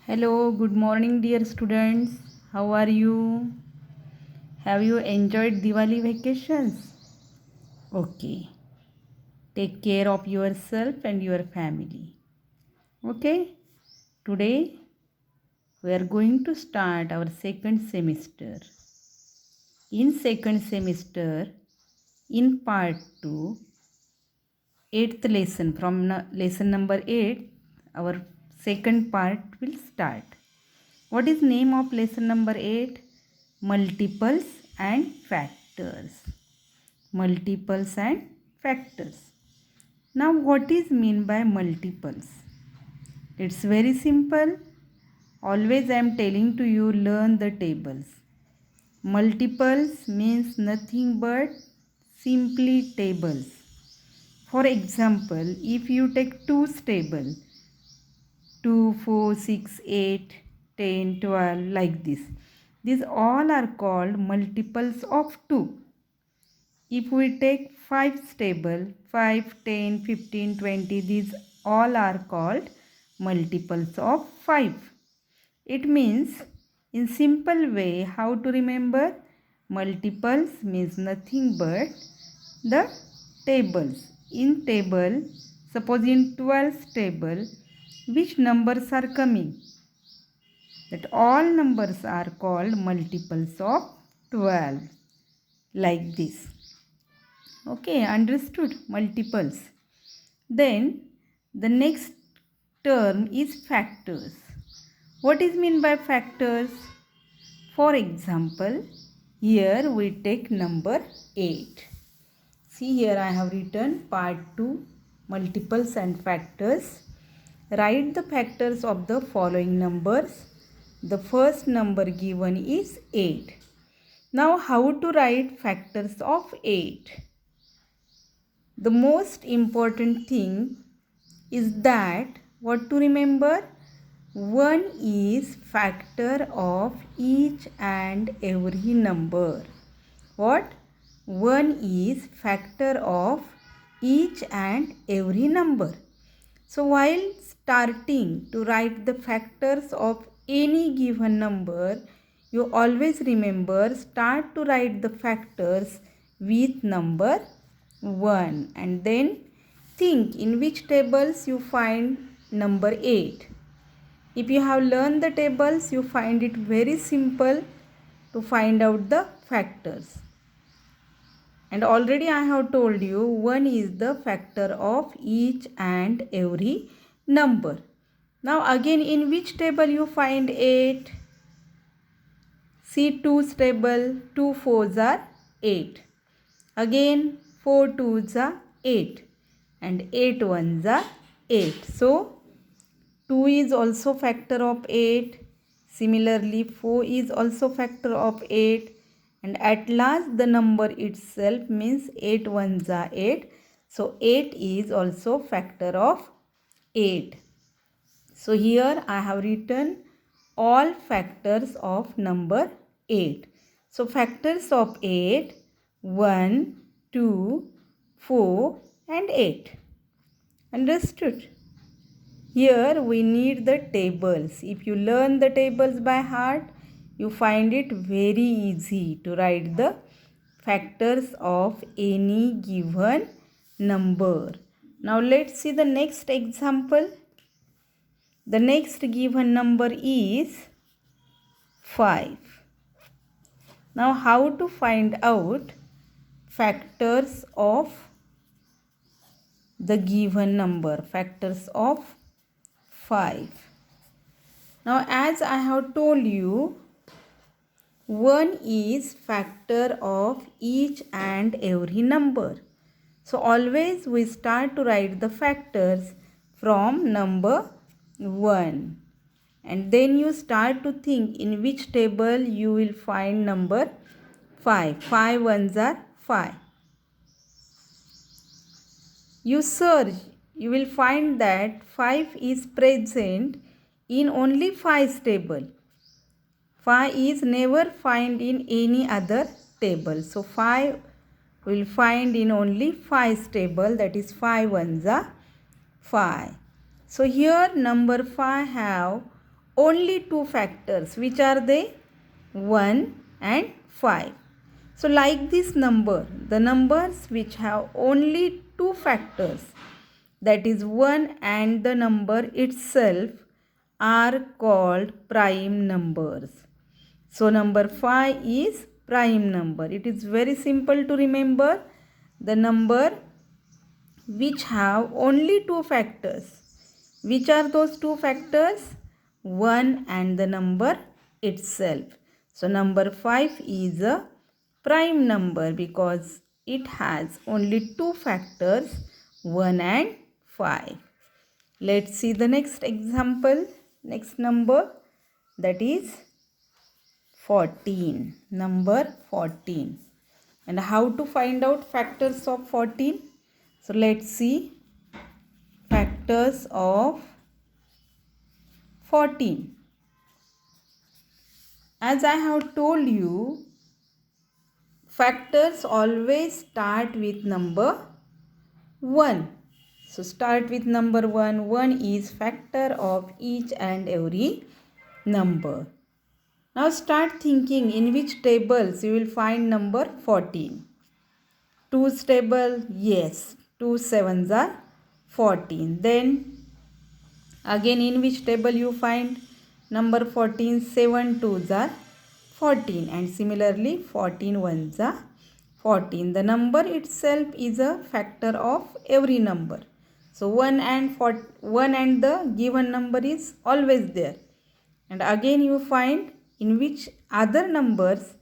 Hello, good morning, dear students. How are you? Have you enjoyed Diwali vacations? Okay. Take care of yourself and your family. Okay. Today we are going to start our second semester. In second semester, in part 2, eighth lesson from lesson number 8, our second part will start. What is name of lesson number 8? Multiples and factors. Multiples and factors. Now what is mean by multiples? It's very simple. Always I am telling to you, learn the tables. Multiples means nothing but simply tables. For example, if you take 2's table, 2, 4, 6, 8, 10, 12, like this. These all are called multiples of 2. If we take 5's table, 5, 10, 15, 20, these all are called multiples of 5. It means, in simple way, how to remember? Multiples means nothing but the tables. In table, suppose in 12's table, which numbers are coming? That all numbers are called multiples of 12, like this. Okay, understood? Multiples. Then the next term is factors. What is mean by factors? For example, here we take number 8. See, here I have written part 2, multiples and factors. Write the factors of the following numbers. The first number given is 8. Now how to write factors of 8? The most important thing is that what to remember? 1 is factor of each and every number. What? 1 is factor of each and every number. So while starting to write the factors of any given number, you always remember, start to write the factors with number 1 and then think in which tables you find number 8. If you have learned the tables, you find it very simple to find out the factors. And already I have told you 1 is the factor of each and every number. Now again, in which table you find 8? See 2's table, 2 4's are 8. Again 4 2's are 8 and 8 1's are 8. So 2 is also factor of 8. Similarly 4 is also factor of 8. And at last the number itself means 8 1's are 8. So 8 is also factor of 8. So here I have written all factors of number 8. So factors of 8, 1, 2, 4 and 8. Understood? Here we need the tables. If you learn the tables by heart, you find it very easy to write the factors of any given number. Now let's see the next example. The next given number is 5. Now how to find out factors of the given number? Factors of 5. Now as I have told you, 1 is factor of each and every number. So always we start to write the factors from number 1. And then you start to think in which table you will find number 5. 5 1's are 5. You search, you will find that 5 is present in only 5's table. 5 is never found in any other table. So 5 will find in only 5's table, that is 5 1's are 5. So here number 5 have only two factors. Which are they? 1 and 5. So like this number, the numbers which have only two factors, that is 1 and the number itself, are called prime numbers. So number 5 is prime number. It is very simple to remember. The number which have only two factors. Which are those two factors? 1 and the number itself. So number 5 is a prime number because it has only two factors, 1 and 5. Let's see the next example, next number, that is 14. Number 14. And how to find out factors of 14? So let's see factors of 14. As I have told you, factors always start with number 1. So start with number 1. 1 is factor of each and every number. Now start thinking in which tables you will find number 14. 2's table, yes. 2 sevens are 14. Then again in which table you find number 14? 7 twos are 14 and similarly 14 ones are 14. The number itself is a factor of every number. So 1 and the given number is always there. And again you find in which other numbers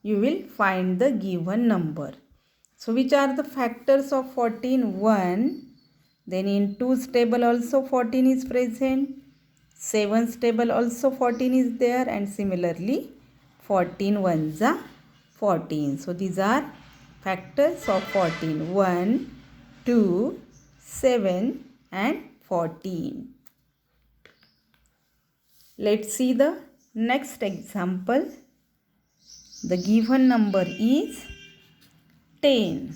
you will find the given number. So which are the factors of 14? 1. Then in 2's table also 14 is present. 7's table also 14 is there, and similarly 14 ones are 14. So these are factors of 14. 1, 2, 7 and 14. Let's see the next example. The given number is 10.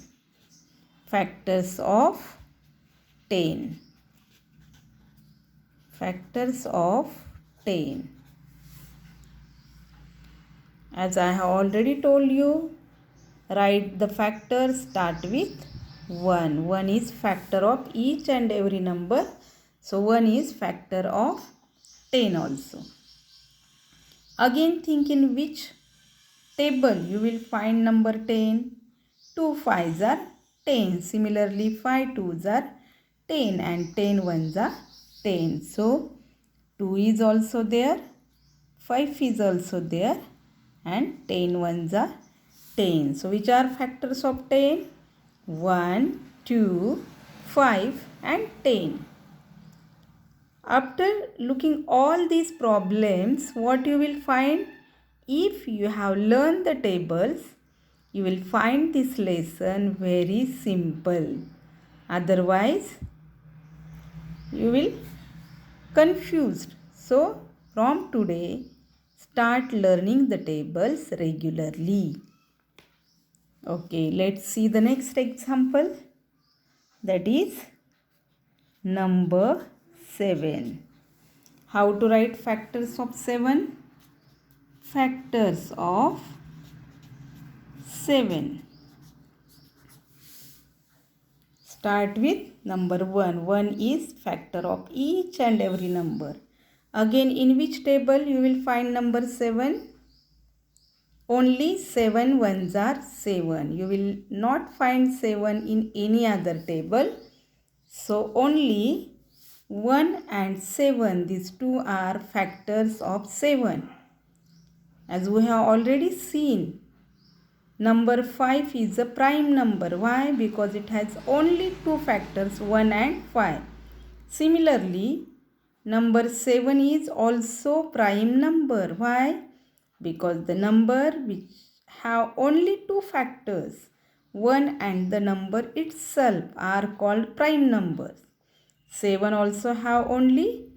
Factors of 10. Factors of 10. As I have already told you, write the factors start with 1. 1 is factor of each and every number. So 1 is factor of 10 also. Again think in which table you will find number 10. 2 5s are 10. Similarly 5 2s are 10 and 10 ones are 10. So 2 is also there, 5 is also there, and 10 ones are 10. So which are factors of 10? 1, 2, 5 and 10. After looking all these problems, what you will find? If you have learned the tables, you will find this lesson very simple. Otherwise, you will confused. So from today, start learning the tables regularly. Okay, let's see the next example. That is number 7. How to write factors of 7? Factors of 7. Start with number 1. 1 is factor of each and every number. Again, in which table you will find number 7? Only 7 ones are 7. You will not find 7 in any other table. So only 1 and 7, these two are factors of 7. As we have already seen, number 5 is a prime number. Why? Because it has only two factors, 1 and 5. Similarly, number 7 is also prime number. Why? Because the number which have only two factors, 1 and the number itself, are called prime numbers. 7 also have only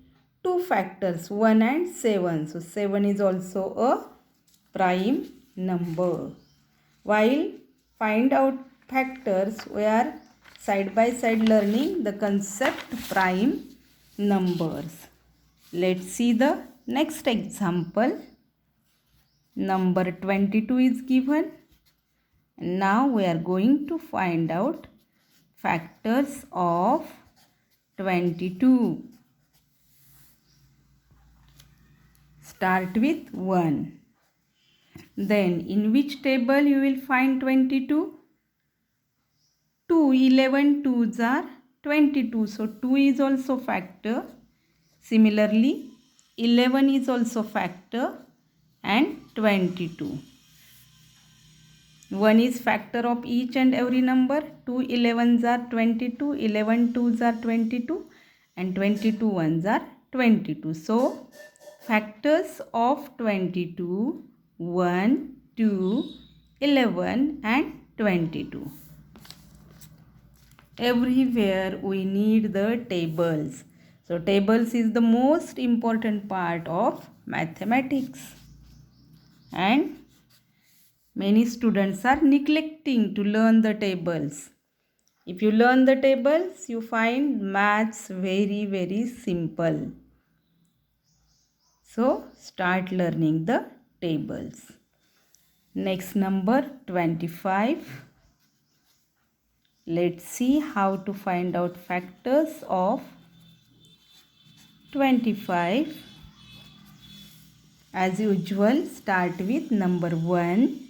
two factors, 1 and 7. So 7 is also a prime number. While find out factors, we are side by side learning the concept prime numbers. Let's see the Next example, number 22 is given. Now we are going to find out factors of 22. Start with 1. Then in which table you will find 22? 2, 11 2s are 22. So 2 is also factor. Similarly, 11 is also factor and 22. 1 is factor of each and every number. 2 11s are 22, 11 2s are 22 and 22 1s are 22. So, factors of 22, 1, 2, 11 and 22. Everywhere we need the tables. So, tables is the most important part of mathematics. And many students are neglecting to learn the tables. If you learn the tables, you find maths very, very simple. So, start learning the tables. Next number 25. Let's see how to find out factors of 25. As usual, start with number 1.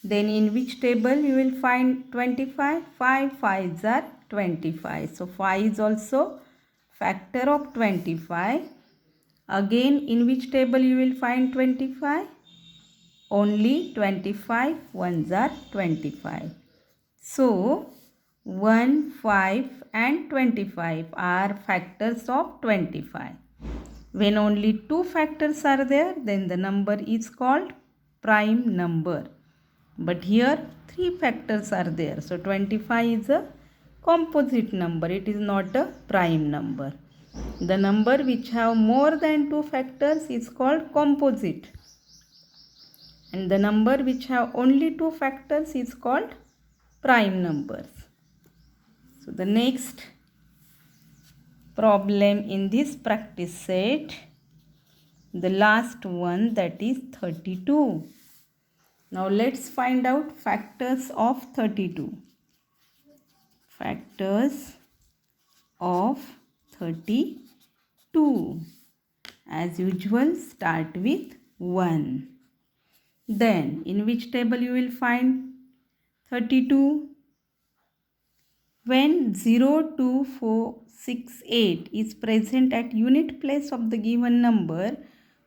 Then in which table you will find 25? 5 5s are 25. So 5 is also factor of 25. Again in which table you will find 25? Only 25 1s are 25. So 1, 5 and 25 are factors of 25. When only 2 factors are there, then the number is called prime number. But here 3 factors are there. So 25 is a composite number. It is not a prime number. The number which have more than 2 factors is called composite. And the number which have only 2 factors is called prime numbers. So the next problem in this practice set, the last one, that is 32. Now let's find out factors of 32. Factors of 32. As usual, start with 1. Then in which table you will find 32? When 0, 2, 4, 6, 8 is present at unit place of the given number,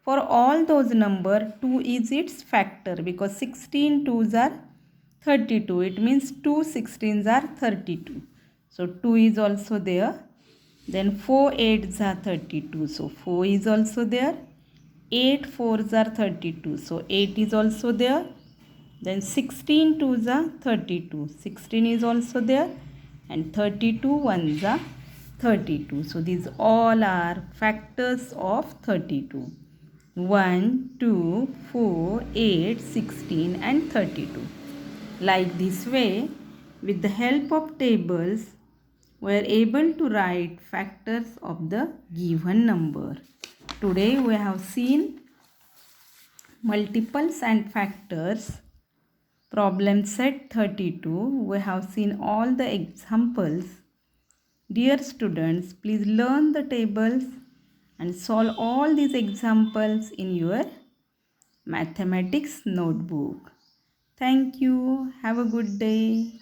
for all those number 2 is its factor, because 16 2s are 32. It means 2 16s are 32. So 2 is also there. Then 4 8s are 32. So 4 is also there. 8 4s are 32. So 8 is also there. Then 16 2s are 32. 16 is also there. And 32 1s are 32. So these all are factors of 32. 1, 2, 4, 8, 16 and 32. Like this way, with the help of tables, we are able to write factors of the given number. Today we have seen multiples and factors. Problem set 32. We have seen all the examples. Dear students, please learn the tables and solve all these examples in your mathematics notebook. Thank you. Have a good day.